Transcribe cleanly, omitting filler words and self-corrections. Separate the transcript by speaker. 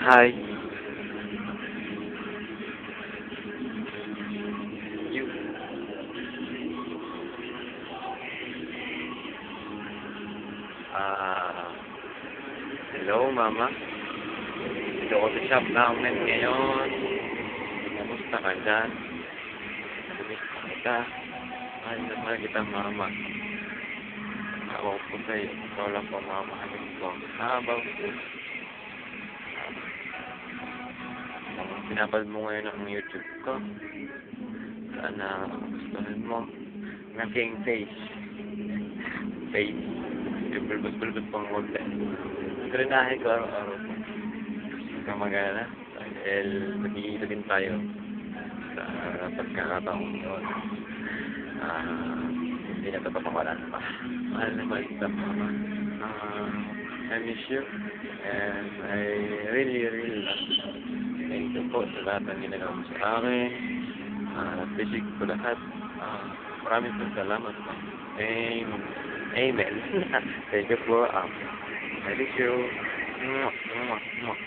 Speaker 1: Hi. You. Ah, hello, Mama. Dito ako sa shop namin ngayon. Kamusta ka dyan? Kamusta kita? Ay, naman kita, Mama. Ako po sa'yo. Ikaw lang po, Mama. Amin ko. Habang pinapad mo ngayon ang YouTube ko. Sana gustuhin mo. Ang aking face. Yung bulbos-bulbos pang konti. Granahe ko araw-araw po. Huwag kang mag-alala. Dahil nag-iisa din tayo sa pagkakataong yun. Hindi na ito papawalan pa. Mahal na mahal kita, Mama. I miss you. And I really love you. Thank you po sa lahat ng ginagawa mo sa akin. Basic po lahat. Maraming po salamat po. Amen. Thank you po. I miss you. Mwah, mwah, mwah.